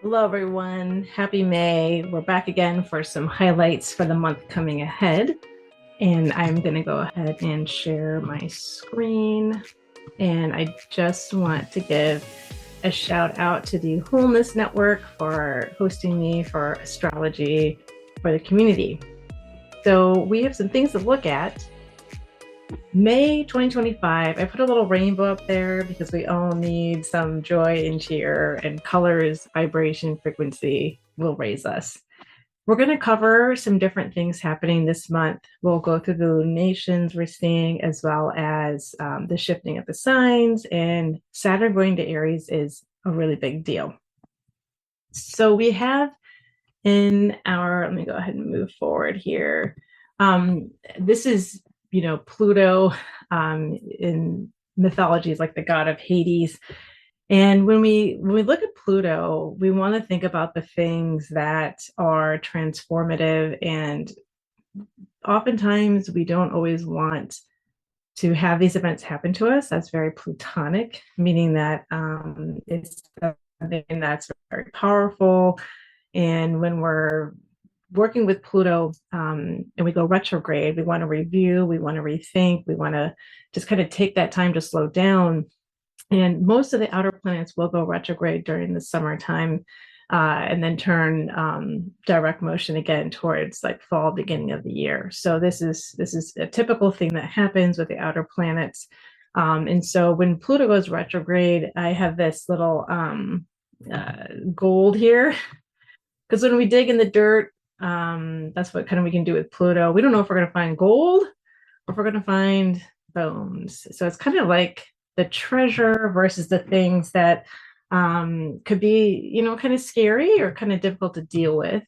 Hello, everyone. Happy May. We're back again for some highlights for the month coming ahead. And I'm going to go ahead and share my screen. And I just want to give a shout out to the Wholeness Network for hosting me for astrology for the community. So we have some things to look at. May 2025, I put a little rainbow up there because we all need some joy and cheer, and colors, vibration, frequency will raise us. We're going to cover some different things happening this month. We'll go through the lunations we're seeing, as well as the shifting of the signs, and Saturn going to Aries is a really big deal. So we have let me go ahead and move forward here. This is, Pluto in mythology is like the god of Hades. And when we look at Pluto, we want to think about the things that are transformative, and oftentimes we don't always want to have these events happen to us. That's very Plutonic, meaning that it's something that's very powerful. And when we're working with Pluto and we go retrograde, we want to review, we want to rethink, we want to just kind of take that time to slow down. And most of the outer planets will go retrograde during the summertime and then turn direct motion again towards like fall, beginning of the year. So this is a typical thing that happens with the outer planets. And so when Pluto goes retrograde, I have this little gold here because when we dig in the dirt, that's what kind of we can do with Pluto. We don't know if we're going to find gold or if we're going to find bones. So it's kind of like the treasure versus the things that could be, kind of scary or kind of difficult to deal with.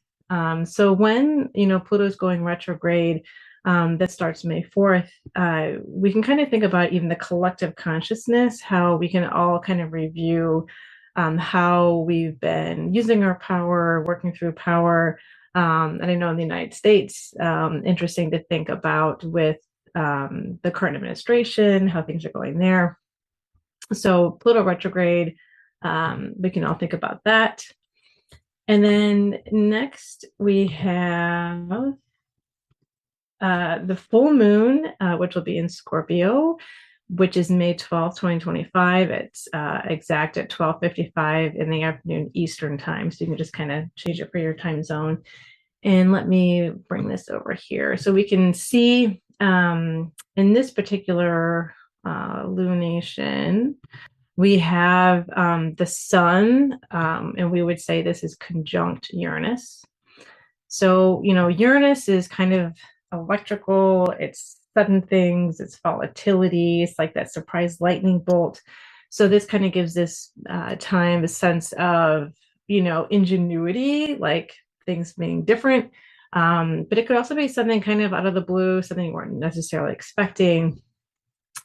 So when, Pluto's going retrograde, that starts May 4th, we can kind of think about even the collective consciousness, how we can all kind of review how we've been using our power, working through power. And I know in the United States, interesting to think about with the current administration, how things are going there. So Pluto retrograde, we can all think about that. And then next we have the full moon, which will be in Scorpio, which is May 12th, 2025. It's exact at 12:55 in the afternoon Eastern time. So you can just kind of change it for your time zone. And let me bring this over here. So we can see in this particular lunation, we have the sun, and we would say this is conjunct Uranus. So, Uranus is kind of electrical, it's sudden things, it's volatility, it's like that surprise lightning bolt. So this kind of gives this time a sense of, ingenuity, like things being different. But it could also be something kind of out of the blue, something you weren't necessarily expecting.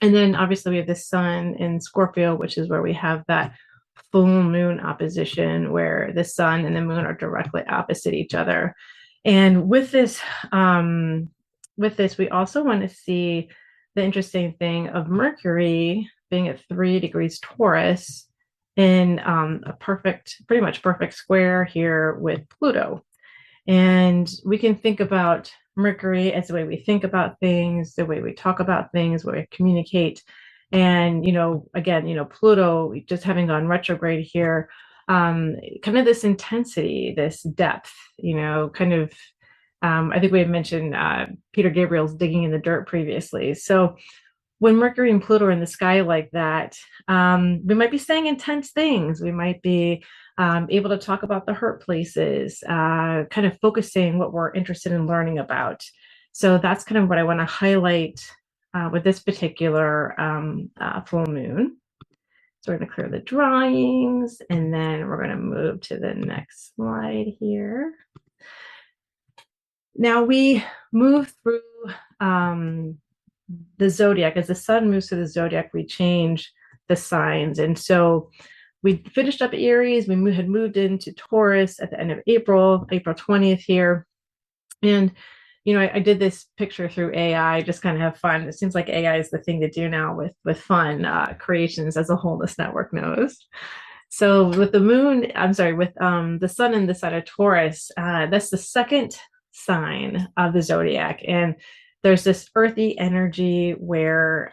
And then obviously we have the sun in Scorpio, which is where we have that full moon opposition where the sun and the moon are directly opposite each other. And with this, we also want to see the interesting thing of Mercury being at 3 degrees Taurus in a pretty much perfect square here with Pluto. And we can think about Mercury as the way we think about things, the way we talk about things, the way we communicate. And, again, Pluto just having gone retrograde here, kind of this intensity, this depth, kind of, I think we had mentioned Peter Gabriel's digging in the dirt previously. So when Mercury and Pluto are in the sky like that, we might be saying intense things. We might be able to talk about the hurt places, kind of focusing what we're interested in learning about. So that's kind of what I want to highlight with this particular full moon. So we're going to clear the drawings, and then we're going to move to the next slide here. Now we move through the zodiac. As the sun moves through the zodiac, we change the signs. And so we finished up Aries. We had moved into Taurus at the end of April 20th here. And, I did this picture through AI, just kind of have fun. It seems like AI is the thing to do now with fun creations, as the Wholeness Network knows. So with the moon, I'm sorry, with the sun in the sign of Taurus, that's the second sign of the zodiac. And there's this earthy energy where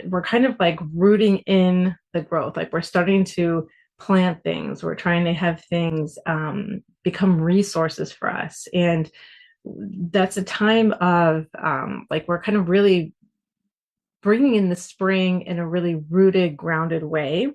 we're kind of like rooting in the growth, like we're starting to plant things, we're trying to have things become resources for us. And that's a time of like we're kind of really bringing in the spring in a really rooted, grounded way.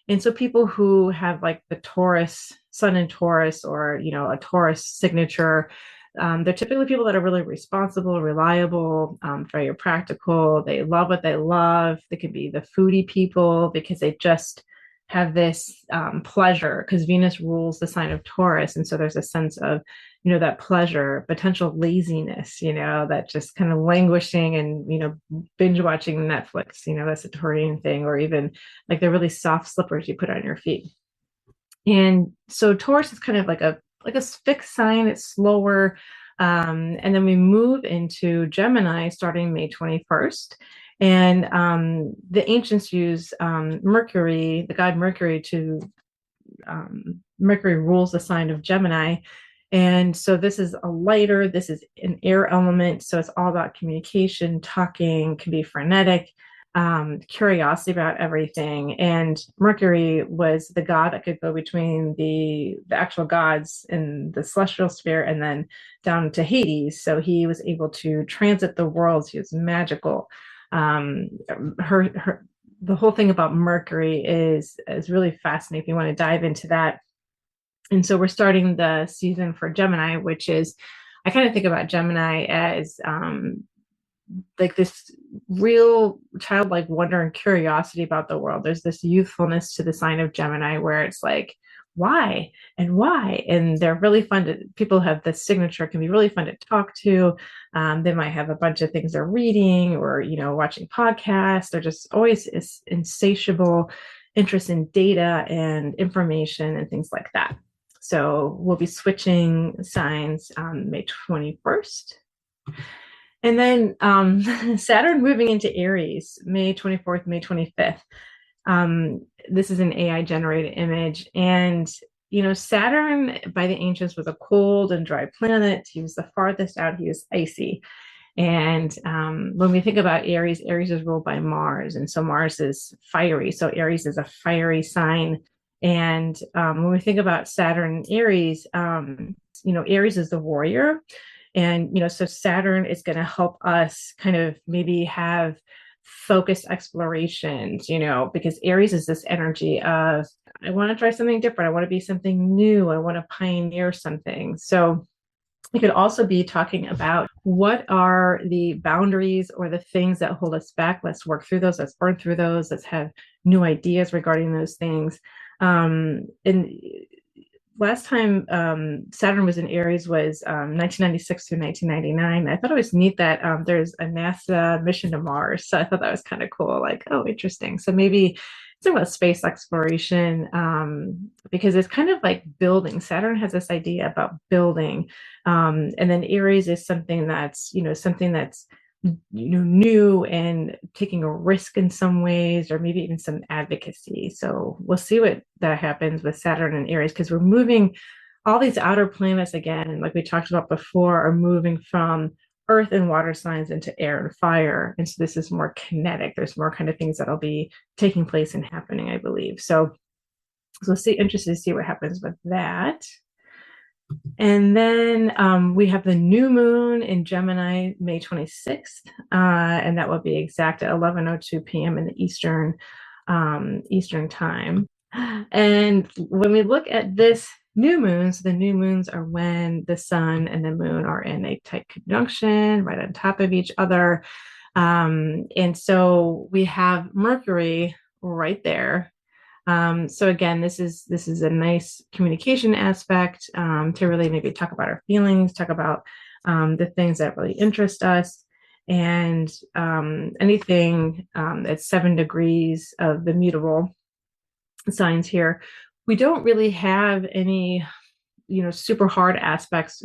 And so people who have like the Taurus, sun in Taurus, or, a Taurus signature, they're typically people that are really responsible, reliable, very practical. They love what they love. They could be the foodie people because they just have this pleasure, because Venus rules the sign of Taurus. And so there's a sense of, that pleasure, potential laziness, that just kind of languishing and, binge watching Netflix, that's a Taurian thing, or even like the really soft slippers you put on your feet. And so Taurus is kind of like a fixed sign. It's slower. And then we move into Gemini starting May 21st. And the ancients use Mercury, the god Mercury, Mercury rules the sign of Gemini. And so this is this is an air element. So it's all about communication, talking, can be frenetic, curiosity about everything. And Mercury was the god that could go between the actual gods in the celestial sphere and then down to Hades. So he was able to transit the worlds. He was magical. The whole thing about Mercury is really fascinating if you want to dive into that. And so we're starting the season for Gemini, which is, I kind of think about Gemini as like this real childlike wonder and curiosity about the world. There's this youthfulness to the sign of Gemini where it's like, why and why? And they're really fun to, people have this signature, can be really fun to talk to. They might have a bunch of things they're reading or, watching podcasts. They're just always insatiable interest in data and information and things like that. So we'll be switching signs on May 21st. And then Saturn moving into Aries, May 24th, May 25th. This is an AI generated image. And, Saturn by the ancients was a cold and dry planet. He was the farthest out. He was icy. And when we think about Aries, Aries is ruled by Mars. And so Mars is fiery. So Aries is a fiery sign. And when we think about Saturn and Aries, Aries is the warrior. And, so Saturn is going to help us kind of maybe have focused explorations, because Aries is this energy of, I want to try something different. I want to be something new. I want to pioneer something. So we could also be talking about what are the boundaries or the things that hold us back. Let's work through those. Let's burn through those. Let's have new ideas regarding those things. And last time Saturn was in Aries was 1996 through 1999. I thought it was neat that there's a NASA mission to Mars. So I thought that was kind of cool. Like, oh, interesting. So maybe it's about space exploration because it's kind of like building. Saturn has this idea about building. And then Aries is something that's, new and taking a risk in some ways, or maybe even some advocacy. So we'll see what that happens with Saturn and Aries, because we're moving all these outer planets again, and like we talked about before, are moving from earth and water signs into air and fire. And so this is more kinetic. There's more kind of things that'll be taking place and happening, I believe. So we'll see, interested to see what happens with that. And then we have the new moon in Gemini, May 26th, and that will be exact at 11:02 p.m. in the Eastern time. And when we look at this new moon, so the new moons are when the sun and the moon are in a tight conjunction, right on top of each other. And so we have Mercury right there. So again, this is a nice communication aspect to really maybe talk about our feelings, talk about the things that really interest us, and anything at 7 degrees of the mutable signs here. We don't really have any, super hard aspects.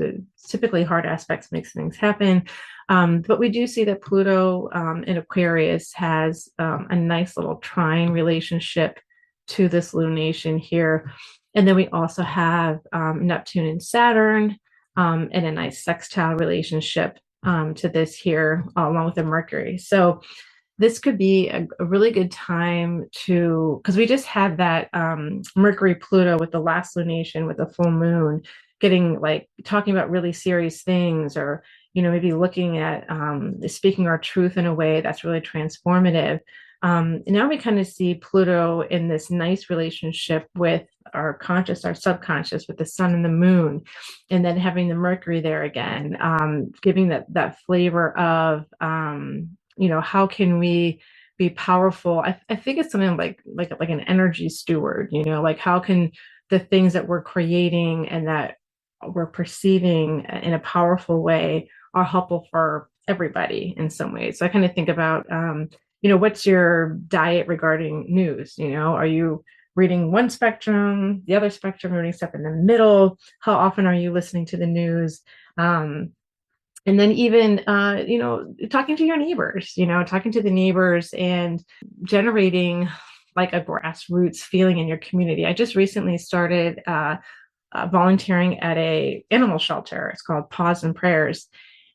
Typically, hard aspects makes things happen. But we do see that Pluto in Aquarius has a nice little trine relationship to this lunation here. And then we also have Neptune and Saturn in a nice sextile relationship to this here, along with the Mercury. So this could be a really good time to, because we just had that Mercury Pluto with the last lunation with the full moon, getting like talking about really serious things, or maybe looking at speaking our truth in a way that's really transformative. And now we kind of see Pluto in this nice relationship with our conscious, our subconscious, with the sun and the moon, and then having the Mercury there again, giving that flavor of how can we be powerful. I think it's something like an energy steward, like how can the things that we're creating and that we're perceiving in a powerful way are helpful for everybody in some ways. So I kind of think about what's your diet regarding news? Are you reading one spectrum, the other spectrum, reading stuff in the middle? How often are you listening to the news? And then even, talking to your neighbors, talking to the neighbors and generating like a grassroots feeling in your community. I just recently started volunteering at a animal shelter. It's called Paws and Prayers.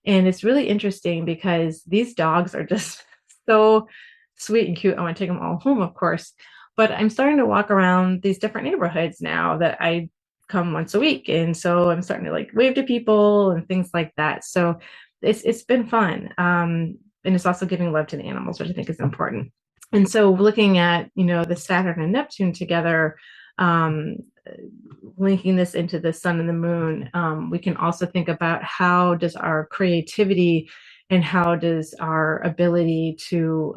And it's really interesting because these dogs are just so sweet and cute. I want to take them all home, of course. But I'm starting to walk around these different neighborhoods now that I come once a week. And so I'm starting to like wave to people and things like that. So it's been fun. And it's also giving love to the animals, which I think is important. And so looking at, the Saturn and Neptune together, linking this into the sun and the moon, we can also think about how does our creativity and how does our ability to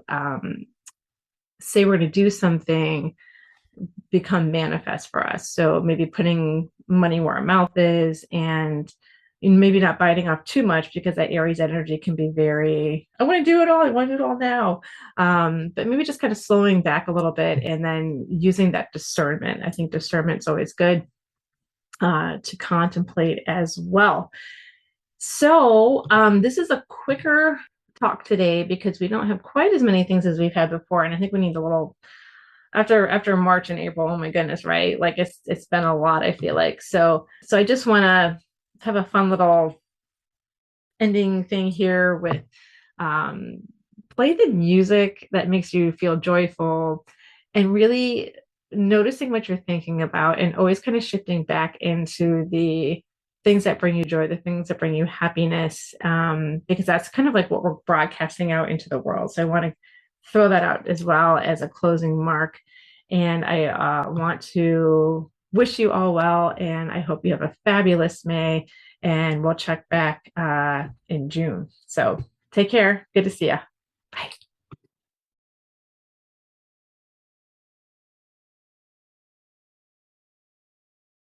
say we're going to do something become manifest for us. So maybe putting money where our mouth is, and maybe not biting off too much, because that Aries energy can be very, I want to do it all. I want to do it all now. But maybe just kind of slowing back a little bit and then using that discernment. I think discernment's always good to contemplate as well. So this is a quicker talk today because we don't have quite as many things as we've had before. And I think we need a little, after March and April, oh my goodness, right? Like it's been a lot, I feel like. So I just want to have a fun little ending thing here with play the music that makes you feel joyful, and really noticing what you're thinking about, and always kind of shifting back into the things that bring you joy, the things that bring you happiness, because that's kind of like what we're broadcasting out into the world. So I want to throw that out as well as a closing mark. And I want to wish you all well, and I hope you have a fabulous May, and we'll check back in June. So take care. Good to see you. Bye.